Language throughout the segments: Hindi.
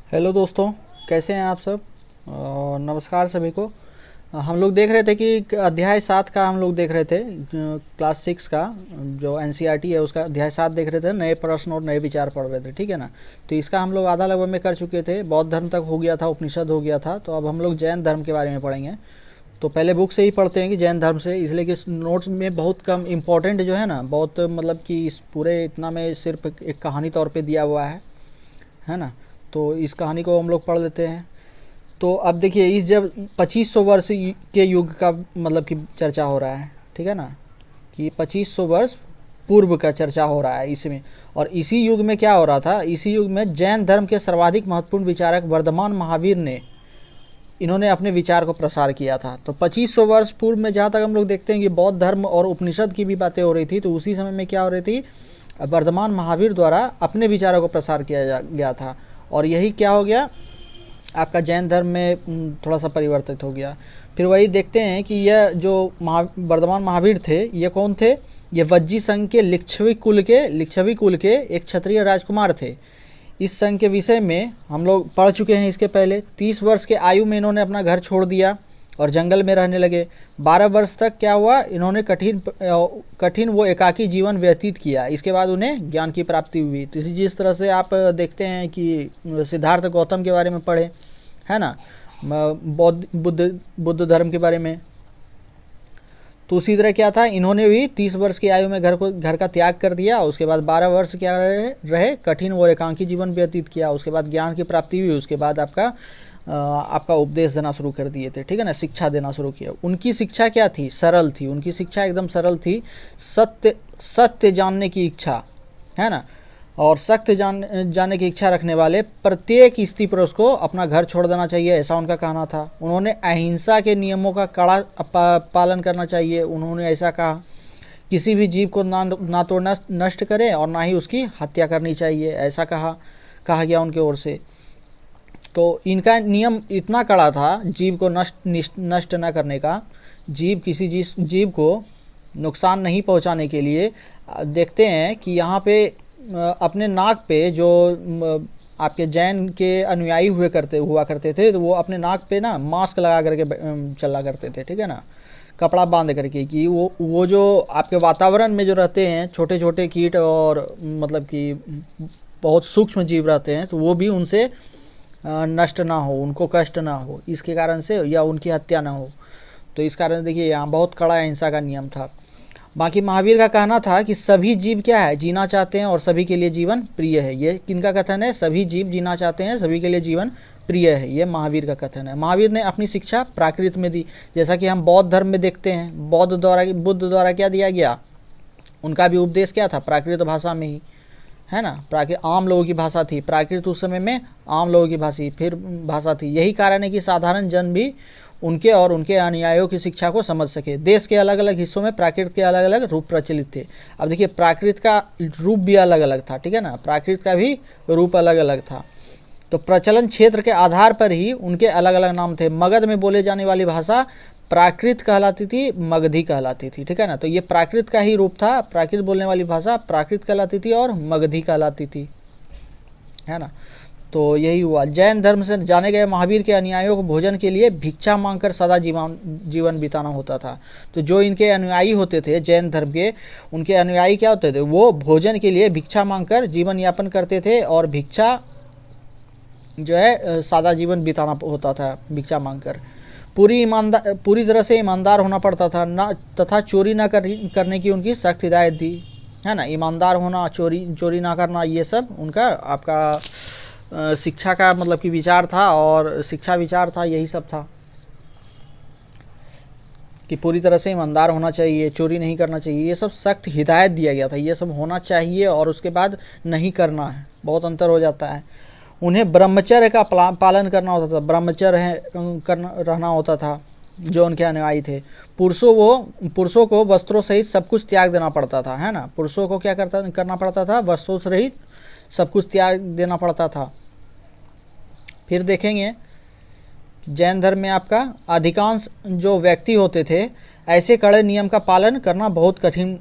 हेलो दोस्तों, कैसे हैं आप सब। नमस्कार सभी को। हम लोग देख रहे थे कि अध्याय 7 का हम लोग देख रहे थे, क्लास 6 का जो एनसीईआरटी है उसका अध्याय 7 देख रहे थे। नए प्रश्न और नए विचार पढ़ रहे थे, ठीक है ना। तो इसका हम लोग आधा लगभग में कर चुके थे। बौद्ध धर्म तक हो गया था, उपनिषद हो गया था। तो अब हम लोग जैन धर्म के बारे में पढ़ेंगे। तो पहले बुक से ही पढ़ते हैं कि जैन धर्म से, इसलिए कि इस नोट्स में बहुत कम इम्पोर्टेंट जो है ना, बहुत मतलब कि इस पूरे इतना में सिर्फ एक कहानी तौर पे दिया हुआ है ना। तो इस कहानी को हम लोग पढ़ लेते हैं। तो अब देखिए, इस जब 2500 वर्ष के युग का मतलब कि चर्चा हो रहा है, ठीक है ना, कि 2500 वर्ष पूर्व का चर्चा हो रहा है इसमें। और इसी युग में क्या हो रहा था, इसी युग में जैन धर्म के सर्वाधिक महत्वपूर्ण विचारक वर्धमान महावीर ने इन्होंने अपने विचार को प्रसार किया था। तो 2500 वर्ष पूर्व में जहाँ तक हम लोग देखते हैं कि बौद्ध धर्म और उपनिषद की भी बातें हो रही थी, तो उसी समय में क्या हो रही थी, वर्धमान महावीर द्वारा अपने विचारों को प्रसार किया गया था। और यही क्या हो गया, आपका जैन धर्म में थोड़ा सा परिवर्तित हो गया। फिर वही देखते हैं कि यह जो वर्धमान महावीर थे, ये कौन थे, ये वज्जी संघ के लिच्छवी कुल के एक क्षत्रिय राजकुमार थे। इस संघ के विषय में हम लोग पढ़ चुके हैं इसके पहले। 30 वर्ष के आयु में इन्होंने अपना घर छोड़ दिया और जंगल में रहने लगे। 12 वर्ष तक क्या हुआ, इन्होंने कठिन वो एकाकी जीवन व्यतीत किया। इसके बाद उन्हें ज्ञान की प्राप्ति हुई। तो इसी जिस तरह से आप देखते हैं कि सिद्धार्थ गौतम के बारे में पढ़े, है ना, बुद्ध धर्म के बारे में। तो उसी तरह क्या था, इन्होंने भी 30 वर्ष की आयु में घर का त्याग कर दिया। उसके बाद 12 वर्ष क्या रहे कठिन और एकांकी जीवन व्यतीत किया। उसके बाद ज्ञान की प्राप्ति हुई। उसके बाद आपका उपदेश देना शुरू कर दिए थे, ठीक है ना, शिक्षा देना शुरू किया। उनकी शिक्षा क्या थी, सरल थी। उनकी शिक्षा एकदम सरल थी। सत्य जानने की इच्छा, है ना, और सत्य जानने की इच्छा रखने वाले प्रत्येक स्त्री पुरुष को अपना घर छोड़ देना चाहिए, ऐसा उनका कहना था। उन्होंने अहिंसा के नियमों का कड़ा पालन करना चाहिए। उन्होंने ऐसा कहा, किसी भी जीव को ना तो नष्ट करें और ना ही उसकी हत्या करनी चाहिए, ऐसा कहा गया उनके ओर से। तो इनका नियम इतना कड़ा था जीव को नष्ट न करने का। किसी जीव को नुकसान नहीं पहुंचाने के लिए देखते हैं कि यहाँ पे अपने नाक पे जो आपके जैन के अनुयायी हुआ करते थे, तो वो अपने नाक पे ना मास्क लगा करके चला करते थे, ठीक है ना, कपड़ा बांध करके, कि वो जो आपके वातावरण में जो रहते हैं छोटे छोटे कीट और मतलब कि बहुत सूक्ष्म जीव रहते हैं, तो वो भी उनसे नष्ट ना हो, उनको कष्ट ना हो, इसके कारण से, या उनकी हत्या ना हो। तो इस कारण देखिए यहाँ बहुत कड़ा अहिंसा का नियम था। बाकी महावीर का कहना था कि सभी जीव क्या है, जीना चाहते हैं और सभी के लिए जीवन प्रिय है। ये किनका कथन है, सभी जीव जीना चाहते हैं, सभी के लिए जीवन प्रिय है, ये महावीर का कथन है। महावीर ने अपनी शिक्षा प्राकृत में दी, जैसा कि हम बौद्ध धर्म में देखते हैं। बुद्ध द्वारा क्या दिया गया, उनका भी उपदेश क्या था, प्राकृत भाषा में ही, है ना। प्राकृत आम लोगों की भाषा थी, प्राकृत उस समय में आम लोगों की भाषा थी। यही कारण है कि साधारण जन भी उनके और उनके अनुयायियों की शिक्षा को समझ सके। देश के अलग अलग हिस्सों में प्राकृत के अलग अलग रूप प्रचलित थे। अब देखिए, प्राकृत का रूप भी अलग अलग था, ठीक है ना, प्राकृत का भी रूप अलग अलग था। तो प्रचलन क्षेत्र के आधार पर ही उनके अलग अलग नाम थे। मगध में बोले जाने वाली भाषा प्राकृत कहलाती थी, मगधी कहलाती थी, ठीक है ना। तो ये प्राकृत का ही रूप था। प्राकृत बोलने वाली भाषा प्राकृत कहलाती थी और मगधी कहलाती थी, है ना। तो यही हुआ। जैन धर्म से जाने गए महावीर के अनुयायियों को भोजन के लिए भिक्षा मांगकर सदा जीवन बिताना होता था। तो जो इनके अनुयायी होते थे जैन धर्म के, उनके अनुयायी क्या होते थे, वो भोजन के लिए भिक्षा मांगकर जीवन यापन करते थे। और भिक्षा जो है सादा जीवन बिताना होता था, भिक्षा मांगकर। पूरी तरह से ईमानदार होना पड़ता था ना, तथा चोरी ना करने की उनकी सख्त हिदायत दी, है ना। ईमानदार होना, चोरी ना करना, ये सब उनका आपका शिक्षा का मतलब कि विचार था, और शिक्षा विचार था, यही सब था कि पूरी तरह से ईमानदार होना चाहिए, चोरी नहीं करना चाहिए, ये सब सख्त हिदायत दिया गया था। ये सब होना चाहिए और उसके बाद नहीं करना है, बहुत अंतर हो जाता है। उन्हें ब्रह्मचर्य का पालन करना होता था, रहना होता था जो उनके अनुयायी थे। पुरुषों को वस्त्रों सहित सब कुछ त्याग देना पड़ता था, है ना। पुरुषों को क्या करना पड़ता था, वस्त्रों सहित सब कुछ त्याग देना पड़ता था। फिर देखेंगे जैन धर्म में आपका अधिकांश जो व्यक्ति होते थे, ऐसे कड़े नियम का पालन करना बहुत कठिन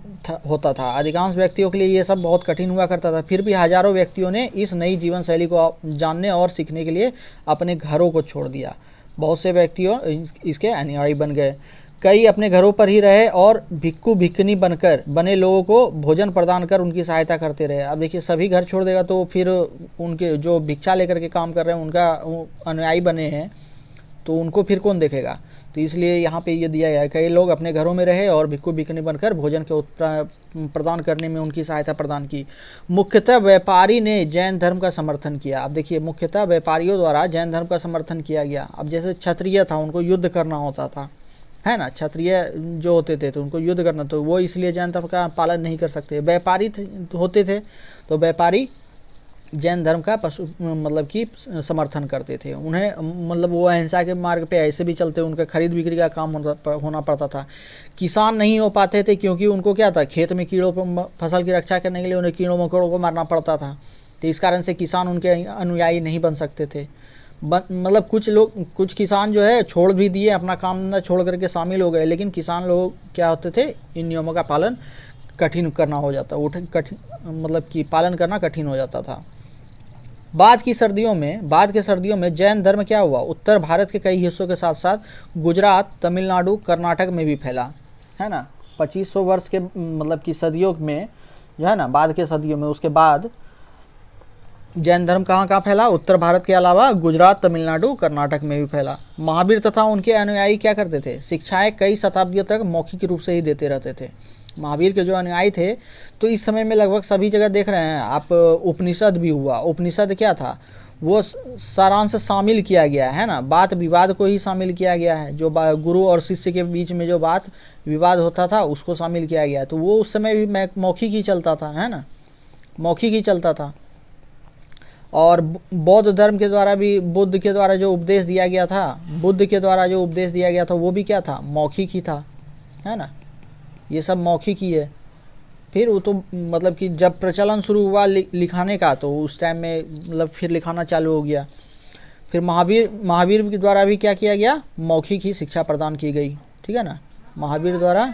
होता था। अधिकांश व्यक्तियों के लिए ये सब बहुत कठिन हुआ करता था। फिर भी हजारों व्यक्तियों ने इस नई जीवन शैली को जानने और सीखने के लिए अपने घरों को छोड़ दिया। बहुत से व्यक्तियों इसके अनुयायी बन गए। कई अपने घरों पर ही रहे और भिक्खु भिक्खनी बनकर बने लोगों को भोजन प्रदान कर उनकी सहायता करते रहे। अब देखिए, सभी घर छोड़ देगा तो फिर उनके जो भिक्षा लेकर के काम कर रहे हैं, उनका अनुयायी बने हैं, तो उनको फिर कौन देखेगा। तो इसलिए यहाँ पे ये दिया गया है, कई लोग अपने घरों में रहे और भिक्खु भिक्खनी बनकर भोजन के प्रदान करने में उनकी सहायता प्रदान की। मुख्यतः व्यापारी ने जैन धर्म का समर्थन किया। अब देखिए, मुख्यतः व्यापारियों द्वारा जैन धर्म का समर्थन किया गया। अब जैसे क्षत्रिय था, उनको युद्ध करना होता था, है ना, क्षत्रिय जो होते थे तो उनको युद्ध करना, तो वो इसलिए जैन धर्म का पालन नहीं कर सकते। व्यापारी होते थे तो व्यापारी जैन धर्म का मतलब कि समर्थन करते थे। उन्हें मतलब वो अहिंसा के मार्ग पे ऐसे भी चलते, उनका खरीद बिक्री का काम होना पड़ता था। किसान नहीं हो पाते थे क्योंकि उनको क्या था, खेत में कीड़ों पर फसल की रक्षा करने के लिए उन्हें कीड़ों मकोड़ों को मारना पड़ता था। तो इस कारण से किसान उनके अनुयायी नहीं बन सकते थे। मतलब कुछ किसान जो है छोड़ भी दिए, अपना काम न छोड़ करके शामिल हो गए, लेकिन किसान लोग क्या होते थे, इन नियमों का पालन कठिन करना हो जाता, मतलब कि पालन करना कठिन हो जाता था। बाद के सर्दियों में जैन धर्म क्या हुआ, उत्तर भारत के कई हिस्सों के साथ साथ गुजरात, तमिलनाडु, कर्नाटक में भी फैला, है ना। 2500 वर्ष के मतलब की सदियों में जो है ना, बाद के सदियों में, उसके बाद जैन धर्म कहाँ कहाँ फैला, उत्तर भारत के अलावा गुजरात, तमिलनाडु, कर्नाटक में भी फैला। महावीर तथा उनके अनुयायी क्या करते थे, शिक्षाएं कई शताब्दियों तक मौखिक रूप से ही देते रहते थे। महावीर के जो अनुयायी थे, तो इस समय में लगभग सभी जगह देख रहे हैं आप, उपनिषद भी हुआ। उपनिषद क्या था, वो सारांश शामिल किया गया है ना, बात विवाद को ही शामिल किया गया है। जो गुरु और शिष्य के बीच में जो बात विवाद होता था उसको शामिल किया गया। तो वो उस समय भी मौखिक ही चलता था, है ना, मौखिक ही चलता था। और बौद्ध धर्म के द्वारा भी, बुद्ध के द्वारा जो उपदेश दिया गया था, वो भी क्या था, मौखिक ही था, है ना। ये सब मौखिक ही है। फिर वो तो मतलब कि जब प्रचलन शुरू हुआ लिखाने का, तो उस टाइम में मतलब फिर लिखाना चालू हो गया। फिर महावीर के द्वारा भी क्या किया गया, मौखिक ही शिक्षा प्रदान की गई, ठीक है ना, महावीर द्वारा।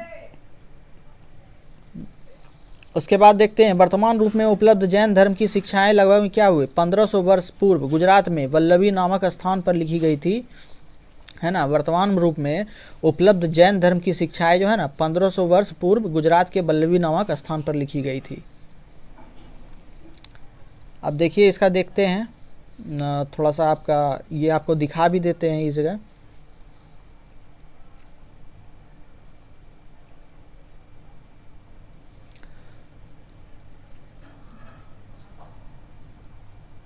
उसके बाद देखते हैं, वर्तमान रूप में उपलब्ध जैन धर्म की शिक्षाएं लगभग क्या हुए, 1500 वर्ष पूर्व गुजरात में वल्लभी नामक स्थान पर लिखी गई थी, है ना। वर्तमान रूप में उपलब्ध जैन धर्म की शिक्षाएं जो है ना, 1500 वर्ष पूर्व गुजरात के वल्लभी नामक स्थान पर लिखी गई थी। अब देखिए, इसका देखते हैं थोड़ा सा, आपका ये आपको दिखा भी देते हैं इस जगह।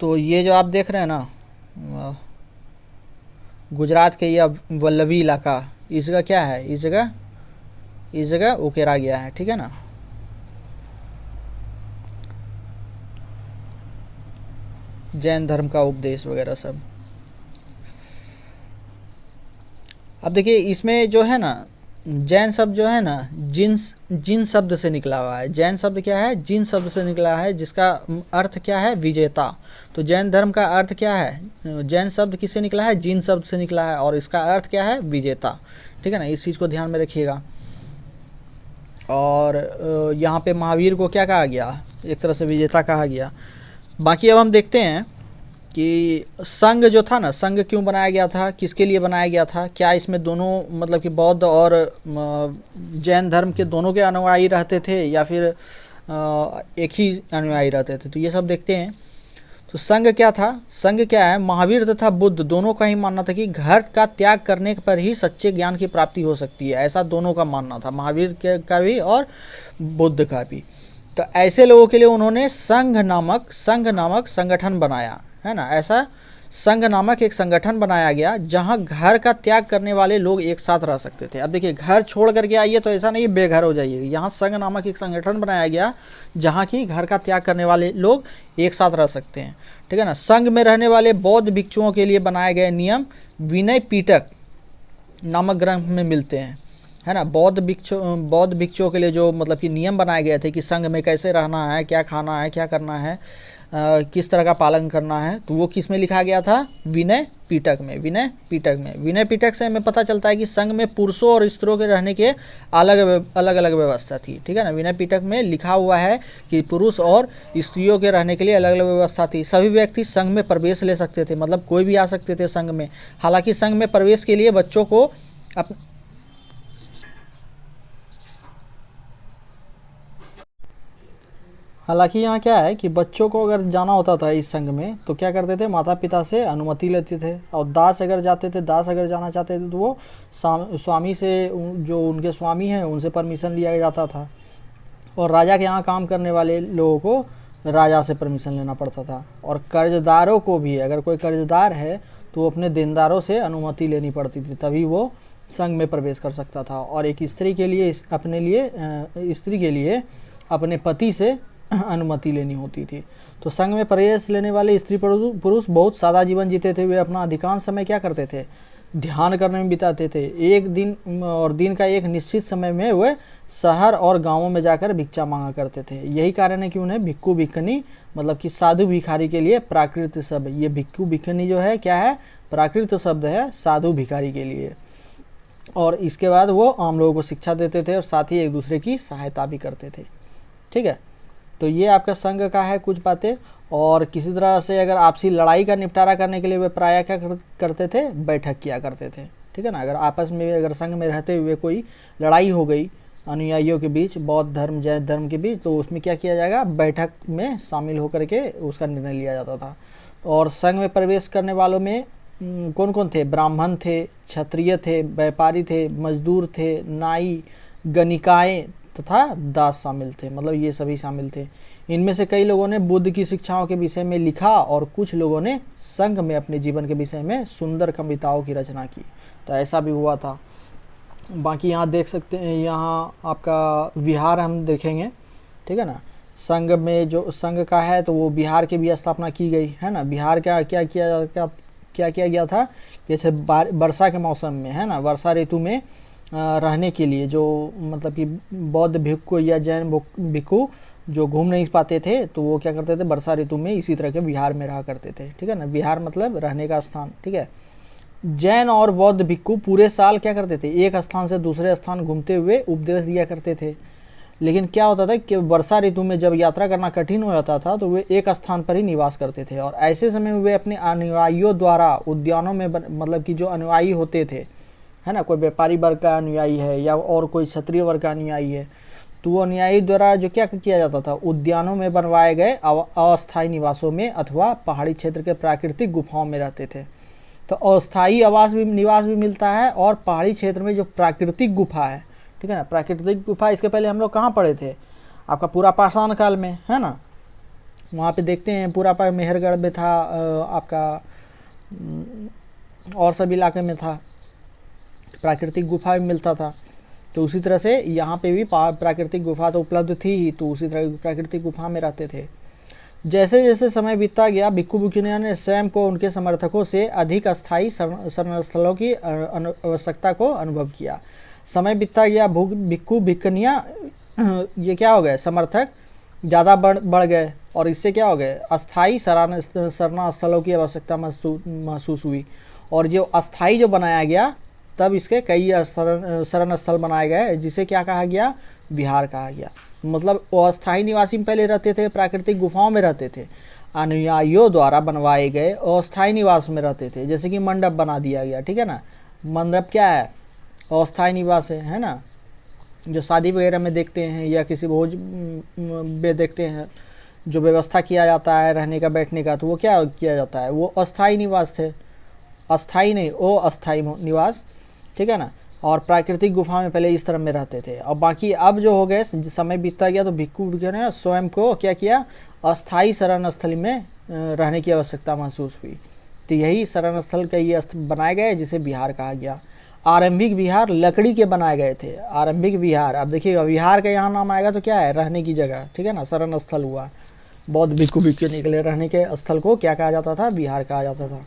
तो ये जो आप देख रहे हैं ना, गुजरात के ये वल्लभी इलाका, इस जगह क्या है, इस जगह उकेरा गया है, ठीक है ना। जैन धर्म का उपदेश वगैरह सब। अब देखिए, इसमें जो है ना, जैन शब्द जो है ना, जिन शब्द से निकला हुआ है। जैन शब्द क्या है, जिन शब्द से निकला है, जिसका अर्थ क्या है, विजेता। तो जैन धर्म का अर्थ क्या है, जैन शब्द किससे निकला है, जिन शब्द से निकला है, और इसका अर्थ क्या है, विजेता, ठीक है ना। इस चीज़ को ध्यान में रखिएगा। और यहाँ पे महावीर को क्या कहा गया, एक तरह से विजेता कहा गया। बाकी अब हम देखते हैं कि संघ जो था ना, संघ क्यों बनाया गया था, किसके लिए बनाया गया था, क्या इसमें दोनों मतलब कि बौद्ध और जैन धर्म के दोनों के अनुयायी रहते थे या फिर एक ही अनुयायी रहते थे, तो ये सब देखते हैं। तो संघ क्या था, संघ क्या है, महावीर तथा बुद्ध दोनों का ही मानना था कि घर का त्याग करने पर ही सच्चे ज्ञान की प्राप्ति हो सकती है। ऐसा दोनों का मानना था, महावीर का भी और बुद्ध का भी। तो ऐसे लोगों के लिए उन्होंने संघ नामक संगठन बनाया, है ना। ऐसा संघ नामक एक संगठन बनाया गया जहां घर का त्याग करने वाले लोग एक साथ रह सकते थे। अब देखिए, घर छोड़ करके आइए तो ऐसा नहीं बेघर हो जाइए। यहाँ संघ नामक एक संगठन बनाया गया जहां की घर का त्याग करने वाले लोग एक साथ रह सकते हैं, ठीक है ना। संघ में रहने वाले बौद्ध भिक्षुओं के लिए बनाए गए नियम विनय पिटक नामक ग्रंथ में मिलते हैं, है ना। बौद्ध भिक्षुओं के लिए जो मतलब कि नियम बनाए गए थे कि संघ में कैसे रहना है, क्या खाना है, क्या करना है, किस तरह का पालन करना है, तो वो किस में लिखा गया था, विनय पिटक में। विनय पिटक में, विनय पिटक से हमें पता चलता है कि संघ में पुरुषों और स्त्रियों के रहने के अलग अलग व्यवस्था थी, ठीक है ना। विनय पिटक में लिखा हुआ है कि पुरुष और स्त्रियों के रहने के लिए अलग अलग व्यवस्था थी। सभी व्यक्ति संघ में प्रवेश ले सकते थे, मतलब कोई भी आ सकते थे संघ में। हालांकि संघ में प्रवेश के लिए बच्चों को हालांकि यहाँ क्या है कि बच्चों को अगर जाना होता था इस संघ में तो क्या करते थे, माता पिता से अनुमति लेते थे। और दास अगर जाते थे, दास अगर जाना चाहते थे तो वो स्वामी से, जो उनके स्वामी हैं उनसे परमिशन लिया जाता था। और राजा के यहाँ काम करने वाले लोगों को राजा से परमिशन लेना पड़ता था। और कर्जदारों को भी, अगर कोई कर्जदार है तो वो अपने देनदारों से अनुमति लेनी पड़ती थी, तभी वो संघ में प्रवेश कर सकता था। और एक स्त्री के लिए अपने पति से अनुमति लेनी होती थी। तो संघ में प्रवेश लेने वाले स्त्री पुरुष बहुत सादा जीवन जीते थे। वे अपना अधिकांश समय क्या करते थे, ध्यान करने में बिताते थे। एक दिन और दिन का एक निश्चित समय में वे शहर और गांवों में जाकर भिक्षा मांगा करते थे। यही कारण है कि उन्हें भिक्खु भिक्खनी, मतलब कि साधु भिखारी के लिए प्राकृत शब्द, ये भिक्खु भिक्खनी जो है क्या है, प्राकृत शब्द है साधु भिखारी के लिए। और इसके बाद वो आम लोगों को शिक्षा देते थे और साथ ही एक दूसरे की सहायता भी करते थे, ठीक है। तो ये आपका संघ का है कुछ बातें। और किसी तरह से अगर आपसी लड़ाई का निपटारा करने के लिए वे प्रायः क्या करते थे, बैठक किया करते थे, ठीक है ना। अगर आपस में, अगर संघ में रहते हुए कोई लड़ाई हो गई अनुयायियों के बीच, बौद्ध धर्म जैन धर्म के बीच, तो उसमें क्या किया जाएगा, बैठक में शामिल होकर के उसका निर्णय लिया जाता था। और संघ में प्रवेश करने वालों में कौन कौन थे, ब्राह्मण थे, क्षत्रिय थे, व्यापारी थे, मजदूर थे, नाई, गणिकाएँ तथा दास शामिल थे, मतलब ये सभी शामिल थे। इनमें से कई लोगों ने बुद्ध की शिक्षाओं के विषय में लिखा और कुछ लोगों ने संघ में अपने जीवन के विषय में सुंदर कविताओं की रचना की। तो ऐसा भी हुआ था। बाकी यहाँ देख सकते हैं, यहाँ आपका विहार हम देखेंगे, ठीक है ना। संघ में जो संघ का है तो वो बिहार की भी स्थापना की गई है ना। बिहार क्या किया गया था, जैसे वर्षा के मौसम में, है ना, वर्षा ऋतु में रहने के लिए, जो मतलब कि बौद्ध भिक्खु या जैन भिक्खु जो घूम नहीं पाते थे तो वो क्या करते थे, वर्षा ऋतु में इसी तरह के विहार में रहा करते थे, ठीक है ना। विहार मतलब रहने का स्थान, ठीक है। जैन और बौद्ध भिक्खु पूरे साल क्या करते थे, एक स्थान से दूसरे स्थान घूमते हुए उपदेश दिया करते थे। लेकिन क्या होता था कि वर्षा ऋतु में जब यात्रा करना कठिन हो जाता था तो वे एक स्थान पर ही निवास करते थे। और ऐसे समय में वे अपने अनुयायियों द्वारा उद्यानों में, मतलब कि जो अनुयायी होते थे, है ना, कोई व्यापारी वर्ग का अनुयायी है या और कोई क्षत्रिय वर्ग का अनुयायी है, तो वो अनुयायी द्वारा जो क्या किया जाता था, उद्यानों में बनवाए गए अस्थायी निवासों में अथवा पहाड़ी क्षेत्र के प्राकृतिक गुफाओं में रहते थे। तो अस्थायी निवास भी मिलता है। और पहाड़ी क्षेत्र में जो प्राकृतिक गुफा है, ठीक है ना, प्राकृतिक गुफा, इसके पहले हम लोग कहाँ पढ़े थे, आपका पूरा पाषाण काल में, है ना। वहाँ पे देखते हैं पूरा मेहरगढ़ में था, आपका और सब इलाके में था, प्राकृतिक गुफा भी मिलता था। तो उसी तरह से यहाँ पे भी प्राकृतिक गुफा तो उपलब्ध थी ही, तो उसी तरह प्राकृतिक गुफा में रहते थे। जैसे जैसे समय बीतता गया, भिक्खु भिक्खुनियों ने स्वयं को उनके समर्थकों से अधिक अस्थायी शरण स्थलों की आवश्यकता को अनुभव किया। समय बीतता गया, भिक्खु भिक्खुनियाँ ये क्या हो गए, समर्थक ज़्यादा बढ़ गए और इससे क्या हो गए, अस्थायी शरण स्थलों की आवश्यकता महसूस हुई। और जो अस्थायी जो बनाया गया, तब इसके कई शरण स्थल बनाए गए, जिसे क्या कहा गया, विहार कहा गया। मतलब अस्थायी निवासी पहले रहते थे, प्राकृतिक गुफाओं में रहते थे, अनुयायियों द्वारा बनवाए गए अस्थायी निवास में रहते थे, जैसे कि मंडप बना दिया गया, ठीक है ना। मंडप क्या है, अस्थायी निवास है ना, जो शादी वगैरह में देखते हैं या किसी भोज में देखते हैं, जो व्यवस्था किया जाता है रहने का बैठने का, तो वो क्या किया जाता है, वो अस्थायी निवास थे, अस्थायी नहीं, वो अस्थायी निवास, ठीक है ना। और प्राकृतिक गुफा में पहले इस तरह में रहते थे। और बाकी अब जो हो गए, समय बीतता गया तो भिक्खु ने स्वयं को क्या किया, अस्थायी शरण स्थल में रहने की आवश्यकता महसूस हुई। तो यही शरण स्थल का ये बनाए गए, जिसे विहार कहा गया। आरंभिक विहार लकड़ी के बनाए गए थे, आरंभिक विहार। अब देखिएगा विहार का यहाँ नाम आएगा तो क्या है, रहने की जगह, ठीक है ना, शरण स्थल हुआ। बौद्ध भिक्खु के लिए रहने के स्थल को क्या कहा जाता था, विहार कहा जाता था।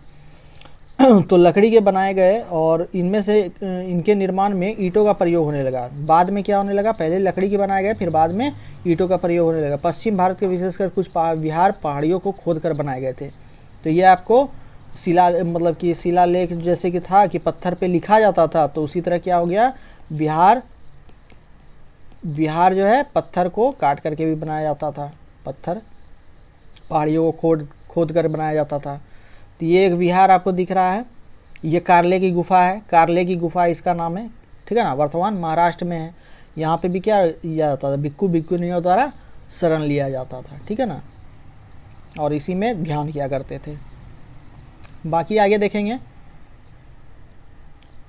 तो लकड़ी के बनाए गए और इनमें से इनके निर्माण में ईंटों का प्रयोग होने लगा। बाद में क्या होने लगा, पहले लकड़ी के बनाए गए, फिर बाद में ईंटों का प्रयोग होने लगा। पश्चिम भारत के विशेषकर कुछ विहार पहाड़ियों को खोद कर बनाए गए थे। तो ये आपको शिला मतलब कि शिलालेख जैसे कि था कि पत्थर पे लिखा जाता था, तो उसी तरह क्या हो गया, विहार जो है पत्थर को काट करके भी बनाया जाता था, पत्थर पहाड़ियों को खोद कर बनाया जाता था। तो ये एक विहार आपको दिख रहा है, ये कारले की गुफा है, कारले की गुफा इसका नाम है, ठीक है ना, वर्तमान महाराष्ट्र में है। यहाँ पे भी क्या किया जाता था, भिक्खु भिक्खुनियों द्वारा शरण लिया जाता था, ठीक है ना, और इसी में ध्यान किया करते थे। बाकी आगे देखेंगे,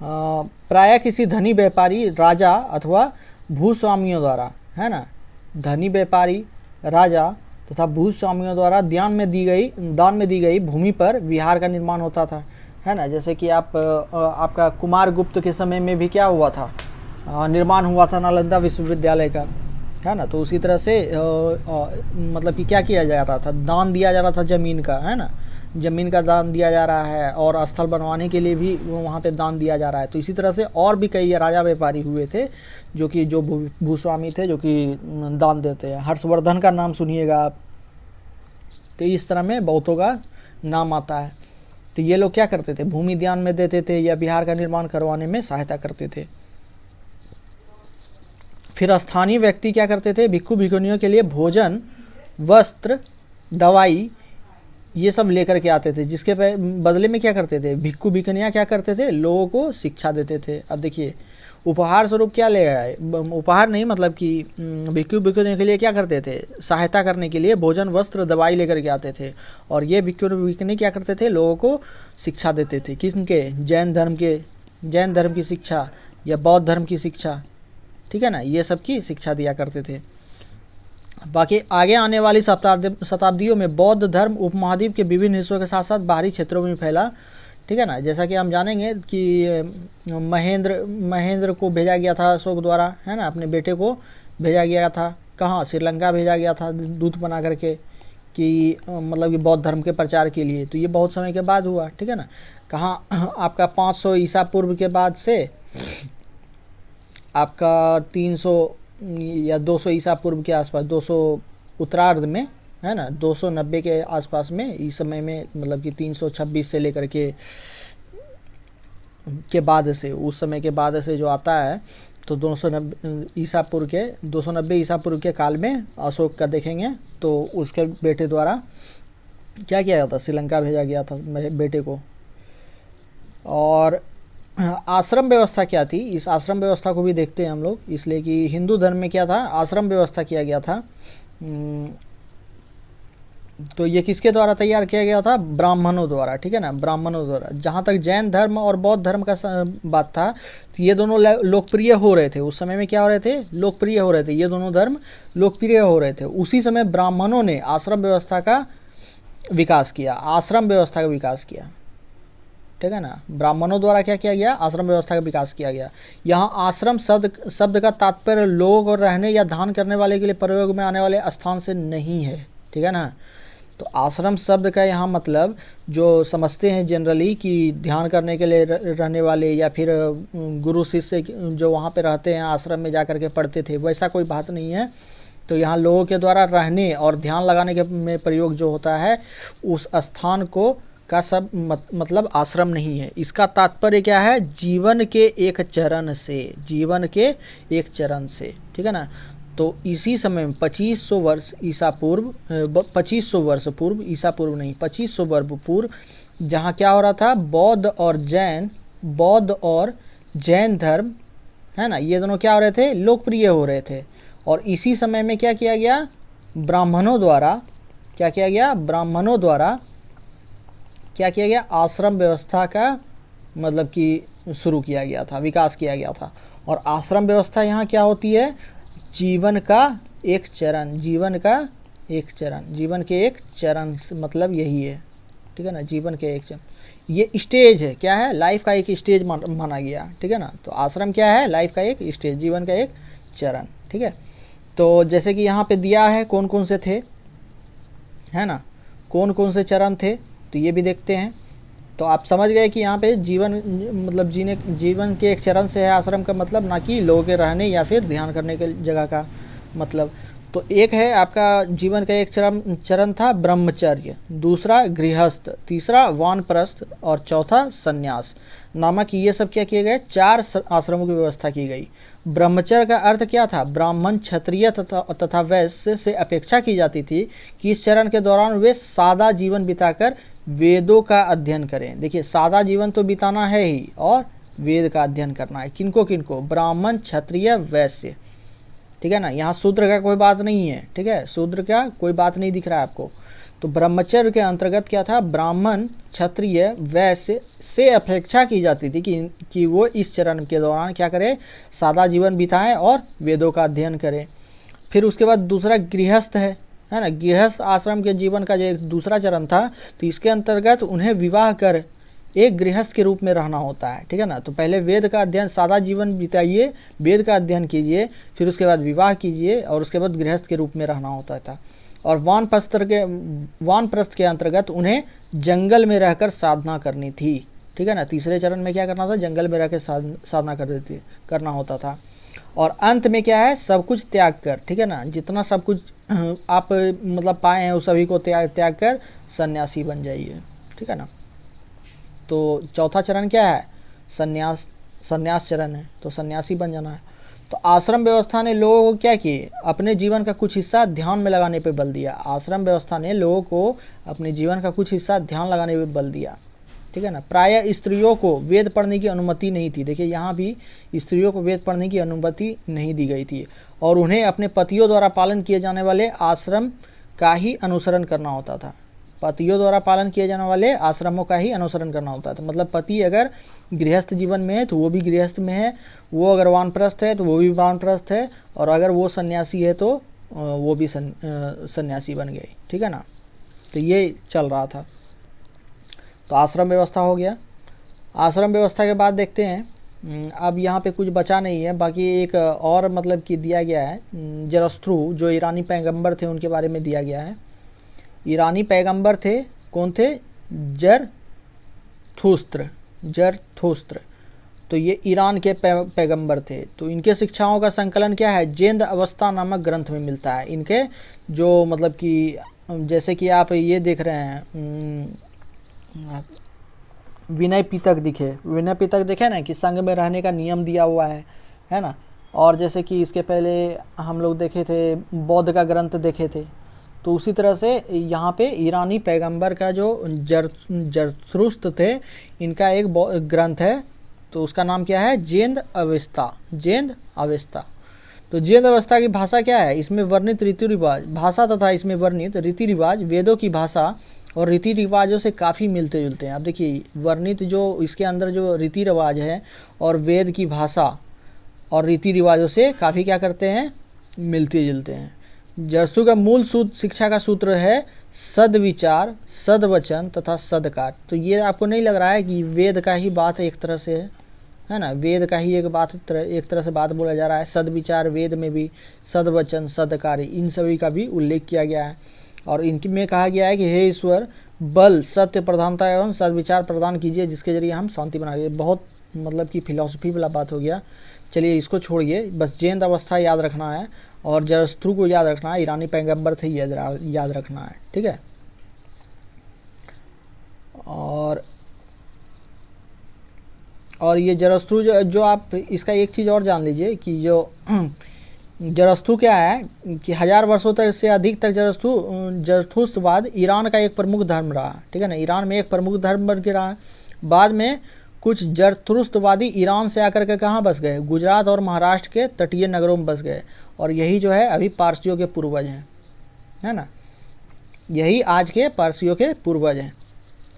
प्रायः किसी धनी व्यापारी, राजा अथवा भूस्वामियों द्वारा, है ना, धनी व्यापारी, राजा तथा भूस्वामियों द्वारा दान में दी गई भूमि पर विहार का निर्माण होता था, है ना। जैसे कि आपका कुमार गुप्त के समय में भी क्या हुआ था, निर्माण हुआ था नालंदा विश्वविद्यालय का, है ना। तो उसी तरह से मतलब कि क्या किया जा रहा था, दान दिया जा रहा था ज़मीन का, है ना, ज़मीन का दान दिया जा रहा है और स्थल बनवाने के लिए भी वहाँ पे दान दिया जा रहा है। तो इसी तरह से और भी कई राजा व्यापारी हुए थे जो भूस्वामी थे, जो कि दान देते हैं। हर्षवर्धन का नाम सुनिएगा आप। तो इस तरह में बहुतों का नाम आता है। तो ये लोग क्या करते थे, भूमि दान में देते थे या बिहार का निर्माण करवाने में सहायता करते थे। फिर स्थानीय व्यक्ति क्या करते थे, भिक्खु भिक्खुनियों के लिए भोजन, वस्त्र, दवाई ये सब लेकर के आते थे, जिसके बदले में क्या करते थे, भिक्खु भिक्खुनियाँ क्या करते थे, लोगों को शिक्षा देते थे। अब देखिए उपहार स्वरूप क्या ले आए, उपहार नहीं मतलब कि भिक्खु भिक्खुनियों के लिए क्या करते थे, सहायता करने के लिए भोजन, वस्त्र, दवाई लेकर के आते थे। और ये भिक्खु भिक्खुनी क्या करते थे, लोगों को शिक्षा देते थे। किसके, जैन धर्म की शिक्षा या बौद्ध धर्म की शिक्षा, ठीक है ना, ये सब की शिक्षा दिया करते थे। बाकी आगे आने वाली शताब्दियों में बौद्ध धर्म उपमहाद्वीप के विभिन्न हिस्सों के साथ साथ बाहरी क्षेत्रों में फैला, ठीक है ना। जैसा कि हम जानेंगे कि महेंद्र को भेजा गया था अशोक द्वारा, है ना, अपने बेटे को भेजा गया था, कहाँ, श्रीलंका भेजा गया था दूत बना करके, कि मतलब कि बौद्ध धर्म के प्रचार के लिए। तो ये बहुत समय के बाद हुआ, ठीक है ना। कहाँ, आपका 500 ईसा पूर्व के बाद से आपका 300 या 200 ईसा पूर्व के आसपास, 200 उत्तरार्ध में, है ना, 290 के आसपास में, इस समय में मतलब कि 326 से लेकर के बाद से, उस समय के बाद से जो आता है, तो 290 ईसा पूर्व के काल में अशोक का देखेंगे तो उसके बेटे द्वारा क्या किया गया था, श्रीलंका भेजा गया था बेटे को। और आश्रम व्यवस्था क्या थी, इस आश्रम व्यवस्था को भी देखते हैं हम लोग, इसलिए कि हिंदू धर्म में क्या था, आश्रम व्यवस्था किया गया था। तो ये किसके द्वारा तैयार किया गया था, ब्राह्मणों द्वारा, ठीक है ना, ब्राह्मणों द्वारा। जहाँ तक जैन धर्म और बौद्ध धर्म का बात था, तो ये दोनों लोकप्रिय हो रहे थे उस समय में, क्या हो रहे थे, लोकप्रिय हो रहे थे, ये दोनों धर्म लोकप्रिय हो रहे थे। उसी समय ब्राह्मणों ने आश्रम व्यवस्था का विकास किया, ठीक है ना। ब्राह्मणों द्वारा क्या किया गया, आश्रम व्यवस्था का विकास किया गया। यहाँ आश्रम शब्द का तात्पर्य लोग और रहने या ध्यान करने वाले के लिए प्रयोग में आने वाले स्थान से नहीं है, ठीक है ना। तो आश्रम शब्द का यहाँ मतलब जो समझते हैं जनरली कि ध्यान करने के लिए रहने वाले या फिर गुरु शिष्य जो वहाँ पे रहते हैं आश्रम में जा कर के पढ़ते थे, वैसा कोई बात नहीं है। तो यहाँ लोगों के द्वारा रहने और ध्यान लगाने के में प्रयोग जो होता है उस स्थान को का सब मतलब आश्रम नहीं है। इसका तात्पर्य क्या है, जीवन के एक चरण से, ठीक है ना। तो इसी समय में 2500 वर्ष ईसा पूर्व, 2500 वर्ष पूर्व, ईसा पूर्व नहीं, 2500 वर्ष पूर्व, जहाँ क्या हो रहा था, बौद्ध और जैन धर्म, है ना, ये दोनों क्या हो रहे थे, लोकप्रिय हो रहे थे। और इसी समय में क्या किया गया, ब्राह्मणों द्वारा क्या किया गया, आश्रम व्यवस्था का मतलब कि शुरू किया गया था, विकास किया गया था। और आश्रम व्यवस्था यहाँ क्या होती है, जीवन के एक चरण मतलब यही है, ठीक है ना, जीवन के एक चरण, ये स्टेज है, क्या है, लाइफ का एक स्टेज माना गया, ठीक है ना। तो आश्रम क्या है, लाइफ का एक स्टेज, जीवन का एक चरण, ठीक है। तो जैसे कि यहाँ पे दिया है कौन कौन से थे, है ना, कौन कौन से चरण थे, तो ये भी देखते हैं। तो आप समझ गए कि यहाँ पे जीवन मतलब जीवन के एक चरण से है आश्रम का मतलब, ना कि लोगों के रहने या फिर ध्यान करने के जगह का मतलब। तो एक है आपका जीवन का एक चरण था ब्रह्मचर्य, दूसरा गृहस्थ, तीसरा वानप्रस्थ और चौथा संन्यास नामक ये सब क्या किए गए, 4 आश्रमों की व्यवस्था की गई। ब्रह्मचर्य का अर्थ क्या था, ब्राह्मण क्षत्रिय तथा वैश्य से अपेक्षा की जाती थी कि इस चरण के दौरान वे सादा जीवन बिताकर वेदों का अध्ययन करें। देखिए सादा जीवन तो बिताना है ही और वेद का अध्ययन करना है। किनको किनको, ब्राह्मण क्षत्रिय वैश्य, ठीक है ना। यहाँ शूद्र का कोई बात नहीं है, ठीक है, शूद्र का कोई बात नहीं दिख रहा है आपको। तो ब्रह्मचर्य के अंतर्गत क्या था, ब्राह्मण क्षत्रिय वैश्य से अपेक्षा की जाती थी कि वो इस चरण के दौरान क्या करें, सादा जीवन बिताएं और वेदों का अध्ययन करें। फिर उसके बाद दूसरा गृहस्थ है ना। गृहस्थ आश्रम के जीवन का जो एक दूसरा चरण था, तो इसके अंतर्गत उन्हें विवाह कर एक गृहस्थ के रूप में रहना होता है, ठीक है ना। तो पहले वेद का अध्ययन, सादा जीवन बिताइए, वेद का अध्ययन कीजिए, फिर उसके बाद विवाह कीजिए और उसके बाद गृहस्थ के रूप में रहना होता था। और वानप्रस्थ के अंतर्गत उन्हें जंगल में रहकर साधना करनी थी, ठीक है ना। तीसरे चरण में क्या करना था, जंगल में रहकर साधना करना होता था। और अंत में क्या है, सब कुछ त्याग कर, ठीक है ना, जितना सब कुछ आप मतलब पाए हैं उस सभी को त्याग कर सन्यासी बन जाइए, ठीक है ना। तो चौथा चरण क्या है, संन्यास चरण है, तो सन्यासी बन जाना है। तो आश्रम व्यवस्था ने लोगों को क्या किए, अपने जीवन का कुछ हिस्सा ध्यान में लगाने पे बल दिया। आश्रम व्यवस्था ने लोगों को अपने जीवन का कुछ हिस्सा ध्यान लगाने पे बल दिया, ठीक है ना। प्रायः स्त्रियों को वेद पढ़ने की अनुमति नहीं थी। देखिए यहाँ भी स्त्रियों को वेद पढ़ने की अनुमति नहीं दी गई थी और उन्हें अपने पतियों द्वारा पालन किए जाने वाले आश्रम का ही अनुसरण करना होता था। पतियों द्वारा पालन किए जाने वाले आश्रमों का ही अनुसरण करना होता था। मतलब पति अगर गृहस्थ जीवन में है तो वो भी गृहस्थ में है, वो अगर वानप्रस्थ है तो वो भी वानप्रस्थ है, और अगर वो सन्यासी है तो वो भी सन्यासी बन गए, ठीक है ना। तो ये चल रहा था। तो आश्रम व्यवस्था हो गया। आश्रम व्यवस्था के बाद देखते हैं, अब यहाँ पे कुछ बचा नहीं है, बाकी एक और मतलब कि दिया गया है, जरस्थ्रू जो ईरानी पैगंबर थे उनके बारे में दिया गया है। ईरानी पैगंबर थे, कौन थे, जरथुस्त्र। तो ये ईरान के पैगंबर थे। तो इनके शिक्षाओं का संकलन क्या है, जेंद अवस्था नामक ग्रंथ में मिलता है। इनके जो मतलब कि जैसे कि आप ये देख रहे हैं विनय पिटक दिखे ना, कि संघ में रहने का नियम दिया हुआ है ना। और जैसे कि इसके पहले हम लोग देखे थे बौद्ध का ग्रंथ देखे थे। तो उसी तरह से यहाँ पे ईरानी पैगंबर का जो जरथुस्त्र थे, इनका एक ग्रंथ है, तो उसका नाम क्या है, जेंद अवेस्ता। तो जेंद अवस्था की भाषा क्या है, इसमें वर्णित रीति रिवाज, भाषा तथा इसमें वर्णित रीति रिवाज वेदों की भाषा और रीति रिवाजों से काफ़ी मिलते जुलते हैं। अब देखिए वर्णित जो इसके अंदर जो रीति रिवाज है और वेद की भाषा और रीति रिवाजों से काफ़ी क्या करते हैं, मिलते जुलते हैं। जरसू का मूल शिक्षा का सूत्र है सदविचार, सदवचन तथा सदकार। तो ये आपको नहीं लग रहा है कि वेद का ही बात एक तरह से है ना, वेद का ही एक तरह से बात बोला जा रहा है। सदविचार वेद में भी, सदवचन, सदकार, इन सभी का भी उल्लेख किया गया है। और इनकी में कहा गया है कि हे ईश्वर, बल, सत्य, प्रधानता एवं सदविचार प्रदान कीजिए जिसके जरिए हम शांति बनाइए। बहुत मतलब कि फिलॉसफी वाला बात हो गया। चलिए इसको छोड़िए, बस जेंद अवस्था याद रखना है और जरस्थ्रू को याद रखना है, ईरानी पैगंबर थे याद रखना है, ठीक है। और ये जरस्थ्रू जो आप इसका एक चीज़ और जान लीजिए कि जो जरस्थ्रू क्या है कि 1000 वर्षों तक से अधिक तक जरथुस्त्रवाद ईरान का एक प्रमुख धर्म रहा, ठीक है ना। ईरान में एक प्रमुख धर्म बन के रहा। बाद में कुछ जरथुस्त्रवादी ईरान से आकर के कहाँ बस गए, गुजरात और महाराष्ट्र के तटीय नगरों में बस गए, और यही जो है अभी पारसियों के पूर्वज हैं, है ना। यही आज के पारसियों के पूर्वज हैं,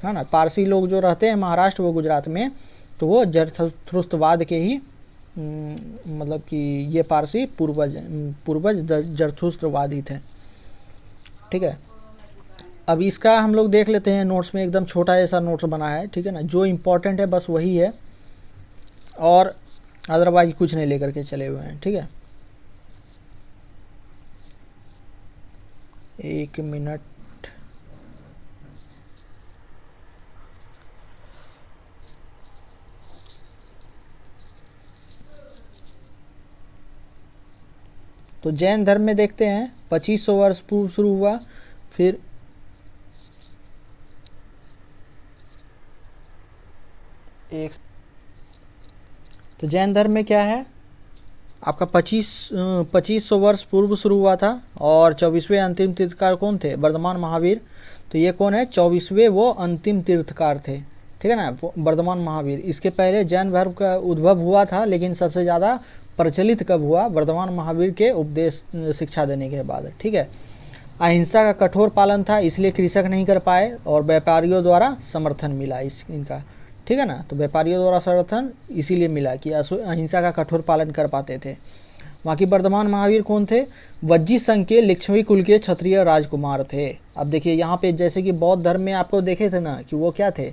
है ना। पारसी लोग जो रहते हैं महाराष्ट्र व गुजरात में, तो वो जरथुस्त्रवाद के ही मतलब कि ये पारसी पूर्वज जरथुस्त्रवादी थे, ठीक है। अब इसका हम लोग देख लेते हैं नोट्स में, एकदम छोटा ऐसा नोट्स बना है, ठीक है ना। जो इम्पोर्टेंट है बस वही है, और अदरवाइज कुछ नहीं लेकर के चले हुए हैं, ठीक है। 1 मिनट। तो जैन धर्म में देखते हैं 2500 वर्ष पूर्व शुरू हुआ। फिर एक तो जैन धर्म में क्या है आपका 2500 वर्ष पूर्व शुरू हुआ था। और 24वें अंतिम तीर्थकार कौन थे? वर्धमान महावीर। तो ये कौन है? 24वें वो अंतिम तीर्थकार थे, ठीक है ना, वर्धमान महावीर। इसके पहले जैन धर्म का उद्भव हुआ था, लेकिन सबसे ज़्यादा प्रचलित कब हुआ? वर्धमान महावीर के उपदेश शिक्षा देने के बाद, ठीक है। अहिंसा का कठोर पालन था, इसलिए कृषक नहीं कर पाए और व्यापारियों द्वारा समर्थन मिला इनका, ठीक है ना। तो व्यापारियों द्वारा समर्थन इसीलिए मिला कि अहिंसा का कठोर पालन कर पाते थे। बाकी वर्धमान महावीर कौन थे? वज्जी संघ के लिच्छवी कुल के क्षत्रिय राजकुमार थे। अब देखिए यहाँ पे जैसे कि बौद्ध धर्म में आपको देखे थे ना कि वो क्या थे,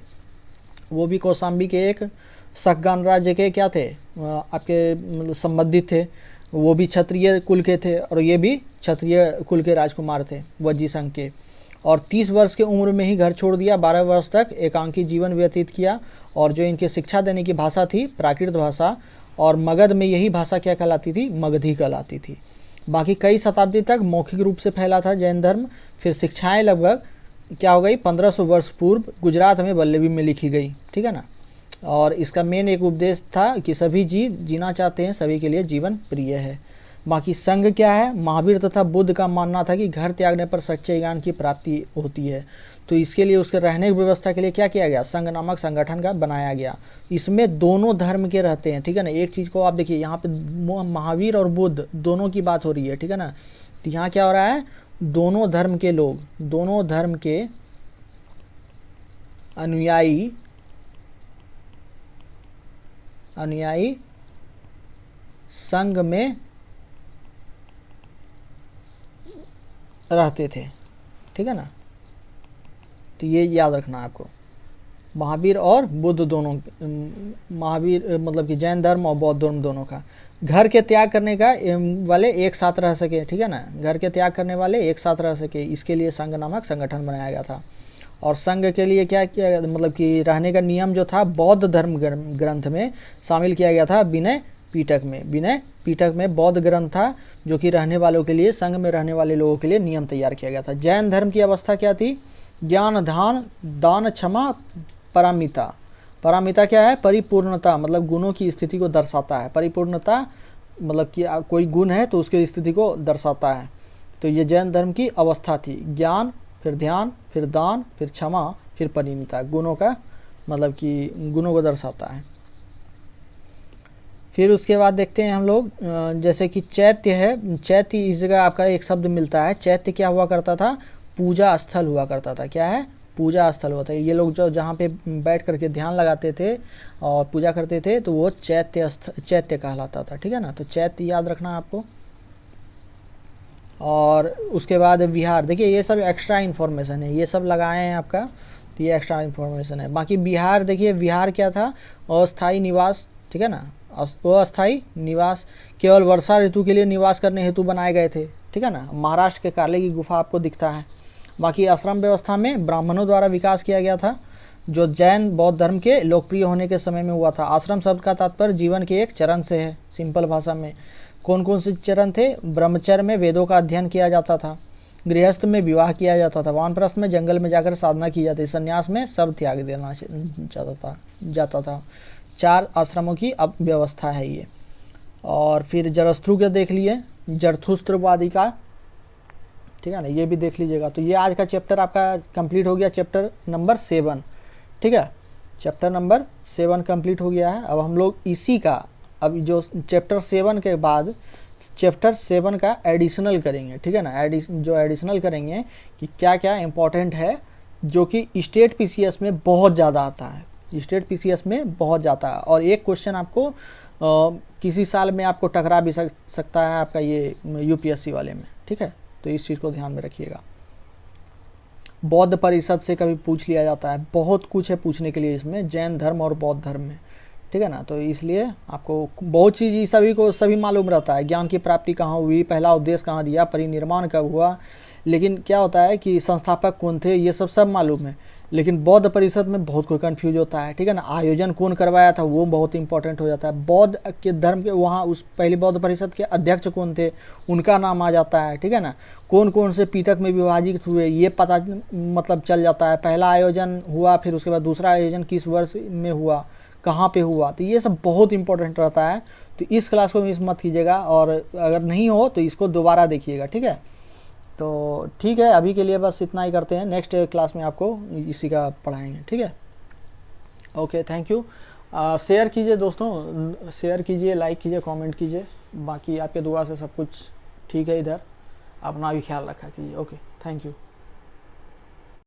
वो भी कौशाम्बी के एक सकगान राज्य के क्या थे, आपके मतलब संबंधित थे। वो भी क्षत्रिय कुल के थे और ये भी क्षत्रिय कुल के राजकुमार थे वज्जी संघ के। और 30 वर्ष की उम्र में ही घर छोड़ दिया, 12 वर्ष तक एकांकी जीवन व्यतीत किया। और जो इनके शिक्षा देने की भाषा थी प्राकृत भाषा, और मगध में यही भाषा क्या कहलाती थी? मगधी कहलाती थी। बाकी कई शताब्दी तक मौखिक रूप से फैला था जैन धर्म। फिर शिक्षाएं लगभग क्या हो गई? 1500 वर्ष पूर्व गुजरात में वल्लभी में लिखी गई, ठीक है ना। और इसका मेन एक उपदेश था कि सभी जीव जीना चाहते हैं, सभी के लिए जीवन प्रिय है। बाकी संघ क्या है? महावीर तथा बुद्ध का मानना था कि घर त्यागने पर सच्चे ज्ञान की प्राप्ति होती है। तो इसके लिए उसके रहने की व्यवस्था के लिए क्या किया गया? संघ नामक संगठन का बनाया गया। इसमें दोनों धर्म के रहते हैं, ठीक है ना। एक चीज़ को आप देखिए, यहाँ पे महावीर और बुद्ध दोनों की बात हो रही है, ठीक है ना। तो यहाँ क्या हो रहा है? दोनों धर्म के लोग, दोनों धर्म के अनुयायी संघ में रहते थे, ठीक है ना। तो ये याद रखना आपको, महावीर और बुद्ध दोनों, महावीर मतलब कि जैन धर्म और बौद्ध धर्म दोनों का। घर के त्याग करने का वाले एक साथ रह सके, ठीक है ना, घर के त्याग करने वाले एक साथ रह सके, इसके लिए संघ नामक संगठन बनाया गया था। और संघ के लिए क्या किया, मतलब कि रहने का नियम जो था बौद्ध धर्म ग्रंथ में शामिल किया गया था। विनय पीटक में बौद्ध ग्रंथ था जो कि रहने वालों के लिए, संघ में रहने वाले लोगों के लिए नियम तैयार किया गया था। जैन धर्म की अवस्था क्या थी? ज्ञान, दान, क्षमा, पारमिता क्या है? परिपूर्णता, मतलब गुणों की स्थिति को दर्शाता है। परिपूर्णता मतलब कि कोई गुण है तो उसकी स्थिति को दर्शाता है। तो ये जैन धर्म की अवस्था थी। ज्ञान, फिर ध्यान, फिर दान, फिर क्षमा, फिर परिमिता, गुणों का मतलब कि गुणों को दर्शाता है। फिर उसके बाद देखते हैं हम लोग, जैसे कि चैत्य है। चैत्य इस जगह आपका एक शब्द मिलता है। चैत्य क्या हुआ करता था? पूजा स्थल हुआ करता था। क्या है? पूजा स्थल होता है। ये लोग जो जहाँ पे बैठ करके ध्यान लगाते थे और पूजा करते थे तो वो चैत्य कहलाता था, ठीक है ना। तो चैत्य याद रखना आपको। और उसके बाद विहार, देखिए ये सब एक्स्ट्रा इन्फॉर्मेशन है, ये सब लगाए हैं आपका, तो ये एक्स्ट्रा इन्फॉर्मेशन है। बाकी विहार, देखिए विहार क्या था? अस्थायी निवास, ठीक है ना। अस्थायी निवास केवल वर्षा ऋतु के लिए निवास करने हेतु बनाए गए थे, ठीक है ना। महाराष्ट्र के काले की गुफा आपको दिखता है। बाकी आश्रम व्यवस्था में ब्राह्मणों द्वारा विकास किया गया था, जो जैन बौद्ध धर्म के लोकप्रिय होने के समय में हुआ था। आश्रम शब्द का तात्पर्य जीवन के एक चरण से है, सिंपल भाषा में। कौन कौन से चरण थे? ब्रह्मचर्य में वेदों का अध्ययन किया जाता था, गृहस्थ में विवाह किया जाता था, वानप्रस्थ में जंगल में जाकर साधना की जाती, संन्यास में सब त्याग देना जाता था। 4 आश्रमों की अब व्यवस्था है ये। और फिर जरस्थ्रू के देख लिए, जरथुस्त्रवादी का, ठीक है ना, ये भी देख लीजिएगा। तो ये आज का चैप्टर आपका कंप्लीट हो गया, चैप्टर नंबर 7, ठीक है। चैप्टर नंबर 7 कंप्लीट हो गया है। अब हम लोग इसी का, अब जो चैप्टर 7 के बाद चैप्टर 7 का एडिशनल करेंगे, ठीक है ना। जो एडिशनल करेंगे कि क्या क्या इंपॉर्टेंट है, जो कि स्टेट पीसीएस में बहुत ज़्यादा आता है, स्टेट पीसीएस में बहुत जाता है। और एक क्वेश्चन आपको किसी साल में आपको टकरा भी सकता है आपका ये यूपीएससी वाले में, ठीक है। तो इस चीज़ को ध्यान में रखिएगा। बौद्ध परिषद से कभी पूछ लिया जाता है, बहुत कुछ है पूछने के लिए इसमें, जैन धर्म और बौद्ध धर्म में, ठीक है ना। तो इसलिए आपको बहुत चीज़ सभी मालूम रहता है। ज्ञान की प्राप्ति कहाँ हुई, पहला उपदेश कहाँ दिया, परिनिर्माण कब हुआ, लेकिन क्या होता है कि संस्थापक कौन थे, ये सब मालूम है। लेकिन बौद्ध परिषद में बहुत कोई कंफ्यूज होता है, ठीक है ना। आयोजन कौन करवाया था वो बहुत इंपॉर्टेंट हो जाता है। बौद्ध के धर्म के वहाँ उस पहली बौद्ध परिषद के अध्यक्ष कौन थे, उनका नाम आ जाता है, ठीक है ना। कौन कौन से पीटक में विभाजित हुए ये पता मतलब चल जाता है। पहला आयोजन हुआ, फिर उसके बाद दूसरा आयोजन किस वर्ष में हुआ, कहाँ पे हुआ, तो ये सब बहुत इंपॉर्टेंट रहता है। तो इस क्लास को मिस मत कीजिएगा, और अगर नहीं हो तो इसको दोबारा देखिएगा, ठीक है। तो ठीक है, अभी के लिए बस इतना ही करते हैं, नेक्स्ट क्लास में आपको इसी का पढ़ाएंगे, ठीक है। Okay, thank you. शेयर कीजिए दोस्तों, शेयर कीजिए, लाइक कीजिए, कमेंट कीजिए। बाकी आपके दुआ से सब कुछ ठीक है इधर, अपना भी ख्याल रखा कीजिए। Okay, thank you.